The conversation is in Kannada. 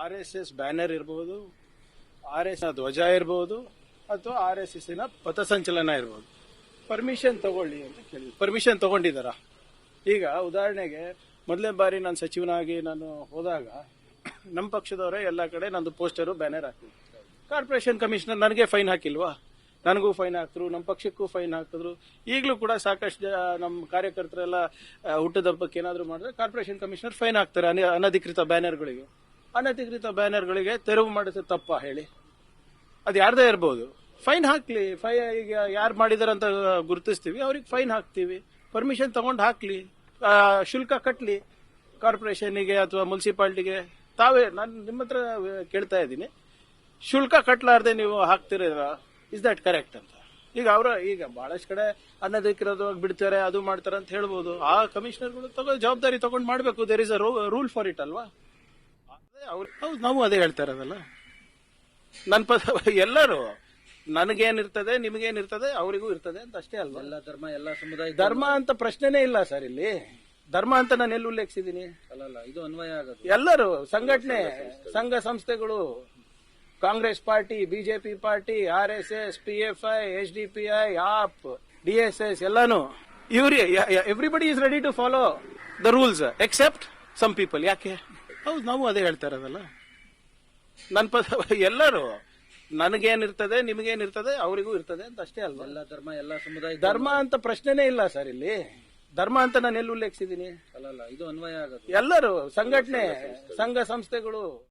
RSS ಬ್ಯಾನರ್ ಇರಬಹುದು, RSS ಧ್ವಜ ಇರಬಹುದು, ಅಥವಾ RSS ಪಥಸಂಚಲನ ಇರಬಹುದು. ಪರ್ಮಿಷನ್ ತಗೊಳ್ಳಿ ಅಂತ ಕೇಳಿ. ಪರ್ಮಿಷನ್ ತಗೊಂಡಿದ್ದಾರ? ಈಗ ಉದಾಹರಣೆಗೆ ಮೊದಲನೇ ಬಾರಿ ನಾನು ಸಚಿವನಾಗಿ ನಾನು ಹೋದಾಗ ನಮ್ಮ ಪಕ್ಷದವರೇ ಎಲ್ಲ ಕಡೆ ನಂದು ಪೋಸ್ಟರು ಬ್ಯಾನರ್ ಹಾಕಿದ್ರು. ಕಾರ್ಪೊರೇಷನ್ ಕಮಿಷನರ್ ನನಗೆ ಫೈನ್ ಹಾಕಿಲ್ವಾ? ನನಗೂ ಫೈನ್ ಹಾಕಿದ್ರು, ನಮ್ಮ ಪಕ್ಷಕ್ಕೂ ಫೈನ್ ಹಾಕಿದ್ರು. ಈಗಲೂ ಕೂಡ ಸಾಕಷ್ಟು ನಮ್ಮ ಕಾರ್ಯಕರ್ತರೆಲ್ಲ ಹುಟ್ಟದ ಹಬ್ಬಕ್ಕೆ ಏನಾದರೂ ಮಾಡಿದ್ರೆ ಕಾರ್ಪೊರೇಷನ್ ಕಮಿಷನರ್ ಫೈನ್ ಹಾಕ್ತಾರೆ ಅನಧಿಕೃತ ಬ್ಯಾನರ್ಗಳಿಗೆ. ಅನಧಿಕೃತ ಬ್ಯಾನರ್ಗಳಿಗೆ ತೆರವು ಮಾಡಿದ್ರೆ ತಪ್ಪ ಹೇಳಿ? ಅದು ಯಾರ್ದೇ ಇರ್ಬೋದು, ಫೈನ್ ಹಾಕ್ಲಿ. ಈಗ ಯಾರು ಮಾಡಿದಾರಂತ ಗುರುತಿಸ್ತೀವಿ, ಅವ್ರಿಗೆ ಫೈನ್ ಹಾಕ್ತೀವಿ. ಪರ್ಮಿಷನ್ ತಗೊಂಡು ಹಾಕ್ಲಿ, ಶುಲ್ಕ ಕಟ್ಲಿ ಕಾರ್ಪೊರೇಷನ್ಗೆ ಅಥವಾ ಮುನ್ಸಿಪಾಲ್ಟಿಗೆ. ತಾವೇ ನಾನು ನಿಮ್ಮ ಹತ್ರ ಕೇಳ್ತಾ ಇದ್ದೀನಿ, ಶುಲ್ಕ ಕಟ್ಲಾರ್ದೆ ನೀವು ಹಾಕ್ತಿರ, ಇಸ್ ದಟ್ ಕರೆಕ್ಟ್ ಅಂತ? ಈಗ ಬಹಳಷ್ಟು ಕಡೆ ಅನಧಿಕೃತವಾಗಿ ಬಿಡ್ತಾರೆ, ಅದು ಮಾಡ್ತಾರೆ ಅಂತ ಹೇಳ್ಬೋದು. ಆ ಕಮಿಷನರ್ಗಳು ಜವಾಬ್ದಾರಿ ತಗೊಂಡು ಮಾಡಬೇಕು. There is a rule for it ಅಲ್ವಾ? ಹೌದು, ನಾವು ಅದೇ ಹೇಳ್ತಾ ಇರೋದಲ್ಲ. ಎಲ್ಲರೂ ನನಗೇನಿರ್ತದೆ, ನಿಮಗೇನಿರ್ತದೆ, ಅವರಿಗೂ ಇರ್ತದೆ ಅಂತ ಅಷ್ಟೇ ಅಲ್ವಾ? ಎಲ್ಲ ಧರ್ಮ, ಎಲ್ಲ ಸಮುದಾಯ. ಧರ್ಮ ಅಂತ ಪ್ರಶ್ನೆನೇ ಇಲ್ಲ ಸರ್ ಇಲ್ಲಿ. ಧರ್ಮ ಅಂತ ನಾನು ಎಲ್ಲಿ ಉಲ್ಲೇಖಿಸಿದ್ದೀನಿ? ಅಲ್ಲ, ಇದು ಅನ್ವಯ ಆಗೋದು. ಎಲ್ಲರೂ ಸಂಘಟನೆ, ಸಂಘ ಸಂಸ್ಥೆಗಳು, Congress party, BJP party, RSS, PFI, HDPI, AAP, DSS ಎಲ್ಲಾನು everybody is ready to follow the rules except some people. ಯಾಕೆ? ಹೌದು, ನಾವು ಅದೇ ಹೇಳ್ತಾ ಇರೋದಲ್ಲ. ಎಲ್ಲರೂ ನನಗೇನಿರ್ತದೆ, ನಿಮಗೇನಿರ್ತದೆ, ಅವರಿಗೂ ಇರ್ತದೆ ಅಂತ ಅಷ್ಟೇ ಅಲ್ವಾ? ಎಲ್ಲ ಧರ್ಮ, ಎಲ್ಲ ಸಮುದಾಯ. ಧರ್ಮ ಅಂತ ಪ್ರಶ್ನೆನೇ ಇಲ್ಲ ಸರ್ ಇಲ್ಲಿ. ಧರ್ಮ ಅಂತ ನಾನು ಎಲ್ಲಿ ಉಲ್ಲೇಖಿಸಿದ್ದೀನಿ? ಅಲ್ಲ, ಇದು ಅನ್ವಯ ಆಗೋದು. ಎಲ್ಲರೂ ಸಂಘಟನೆ, ಸಂಘ ಸಂಸ್ಥೆಗಳು.